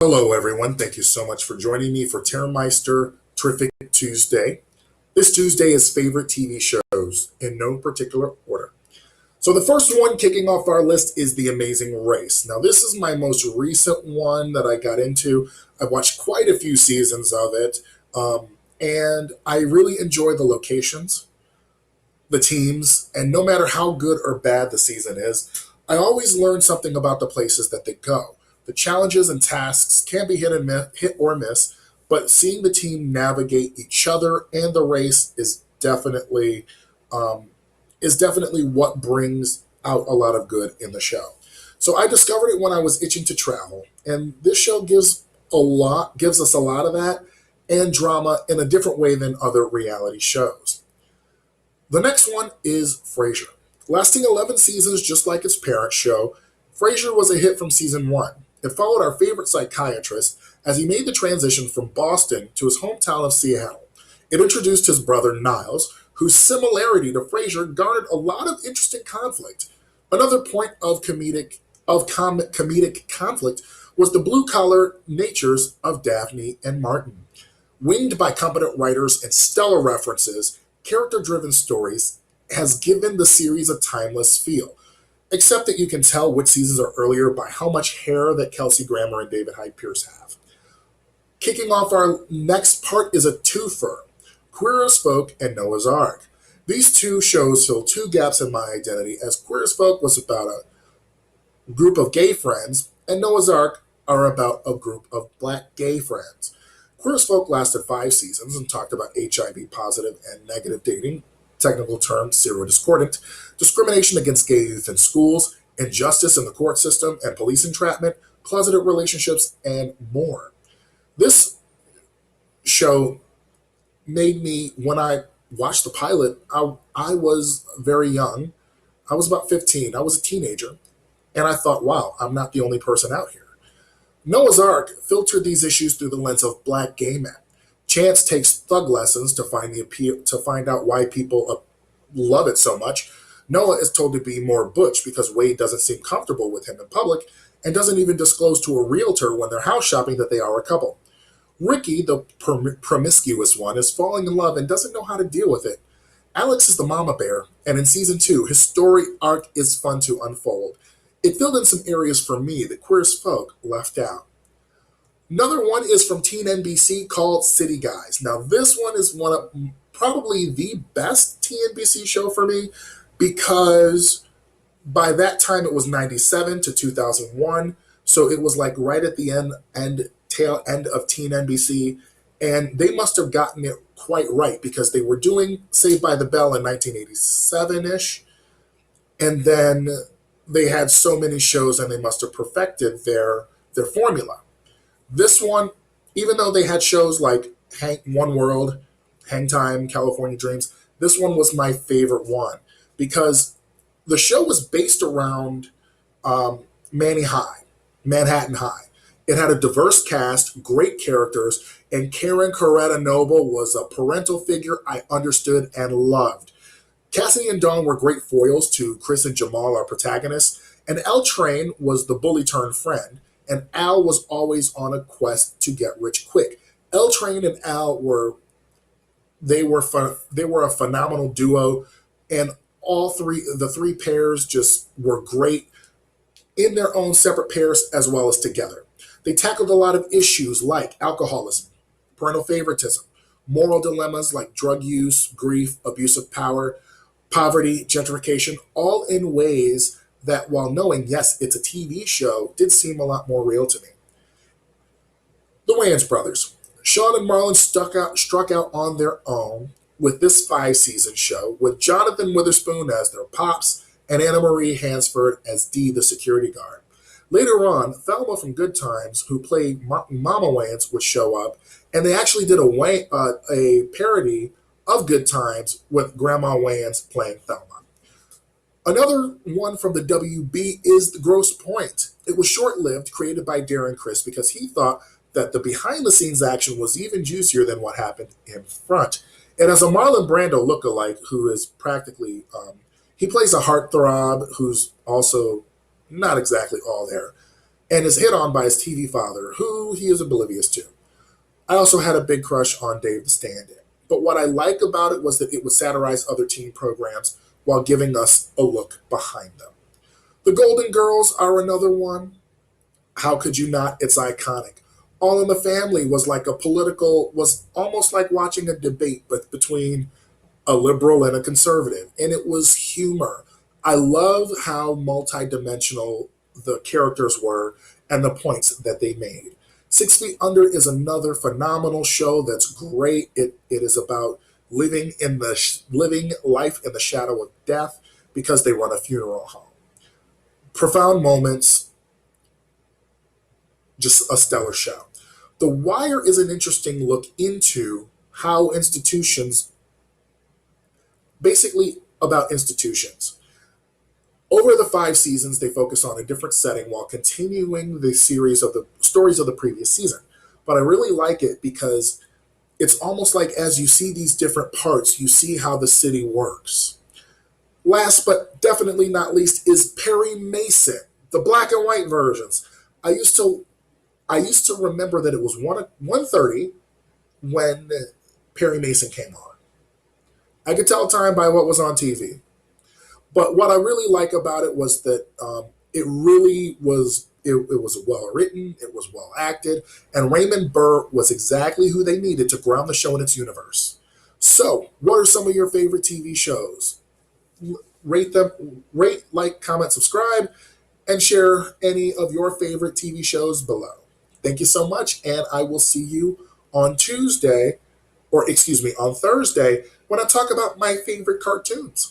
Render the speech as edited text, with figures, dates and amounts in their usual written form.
Hello, everyone. Thank you so much for joining me for Terrmeister Terrific Tuesday. This Tuesday is favorite TV shows in no particular order. So, the first one kicking off our list is The Amazing Race. Now, this is my most recent one that I got into. I watched quite a few seasons of it, and I really enjoy the locations, the teams, and no matter how good or bad the season is, I always learn something about the places that they go. The challenges and tasks can be hit or miss, but seeing the team navigate each other and the race um, is definitely what brings out a lot of good in the show. So I discovered it when I was itching to travel, and this show gives us a lot of that and drama in a different way than other reality shows. The next one is Frasier. Lasting 11 seasons just like its parent show, Frasier was a hit from season 1. It followed our favorite psychiatrist as he made the transition from Boston to his hometown of Seattle. It introduced his brother Niles, whose similarity to Frasier garnered a lot of interesting conflict. Another point of comedic conflict was the blue-collar natures of Daphne and Martin. Winged by competent writers and stellar references, character-driven stories has given the series a timeless feel, except that you can tell which seasons are earlier by how much hair that Kelsey Grammer and David Hyde Pierce have. Kicking off our next part is a twofer, Queer as Folk and Noah's Ark. These two shows fill two gaps in my identity, as Queer as Folk was about a group of gay friends, and Noah's Ark are about a group of black gay friends. Queer as Folk lasted 5 seasons and talked about HIV positive and negative dating, technical term serodiscordant, discrimination against gay youth in schools, injustice in the court system and police entrapment, closeted relationships, and more. This show made me, when I watched the pilot, I was very young. I was about 15. I was a teenager. And I thought, wow, I'm not the only person out here. Noah's Ark filtered these issues through the lens of black gay men. Chance takes thug lessons to find out why people love it so much. Noah is told to be more butch because Wade doesn't seem comfortable with him in public and doesn't even disclose to a realtor when they're house shopping that they are a couple. Ricky, the promiscuous one, is falling in love and doesn't know how to deal with it. Alex is the mama bear, and in season 2, his story arc is fun to unfold. It filled in some areas for me that Queer as Folk left out. Another one is from Teen NBC called City Guys. Now, this one is one of probably the best TNBC show for me because by that time it was 97 to 2001. So it was like right at the tail end of Teen NBC. And they must have gotten it quite right because they were doing Saved by the Bell in 1987 ish. And then they had so many shows and they must have perfected their formula. This one, even though they had shows like One World, Hang Time, California Dreams, this one was my favorite one because the show was based around Manny High, Manhattan High. It had a diverse cast, great characters, and Karen Coretta Noble was a parental figure I understood and loved. Cassidy and Dawn were great foils to Chris and Jamal, our protagonists, and L Train was the bully turned friend, and Al was always on a quest to get rich quick. L Train and Al they were a phenomenal duo, and the three pairs just were great in their own separate pairs as well as together. They tackled a lot of issues like alcoholism, parental favoritism, moral dilemmas like drug use, grief, abuse of power, poverty, gentrification, all in ways that, while knowing, yes, it's a TV show, did seem a lot more real to me. The Wayans brothers. Sean and Marlon struck out on their own with this 5 season show, with Jonathan Witherspoon as their pops and Anna Marie Hansford as Dee, the security guard. Later on, Thelma from Good Times, who played Mama Wayans, would show up, and they actually did a parody of Good Times with Grandma Wayans playing Thelma. Another one from the WB is The Grosse Point. It was short-lived, created by Darren Criss, because he thought that the behind-the-scenes action was even juicier than what happened in front. And as a Marlon Brando lookalike, who is practically, he plays a heartthrob who's also not exactly all there. and is hit on by his TV father, who he is oblivious to. I also had a big crush on Dave the Stand-In. But what I liked about it was that it would satirize other teen programs while giving us a look behind them. The Golden Girls are another one. How could you not? It's iconic. All in the Family was like a political, was almost like watching a debate but between a liberal and a conservative, and it was humor. I love how multidimensional the characters were and the points that they made. 6 Feet Under is another phenomenal show that's great. It is about living life in the shadow of death because they run a funeral home. Profound moments, just a stellar show. The Wire is an interesting look into how institutions, basically about institutions. Over the 5 seasons, they focus on a different setting while continuing the series of the stories of the previous season. But I really like it because it's almost like as you see these different parts, you see how the city works. Last but definitely not least is Perry Mason, the black and white versions. I used to I used to remember that it was 1:30 when Perry Mason came on. I could tell time by what was on TV. But what I really like about it was that it really was it was well written, it was well acted, and Raymond Burr was exactly who they needed to ground the show in its universe. So, what are some of your favorite TV shows? Rate them, rate, like, comment, subscribe, and share any of your favorite TV shows below. Thank you so much, and I will see you on Tuesday, or excuse me, on Thursday, when I talk about my favorite cartoons.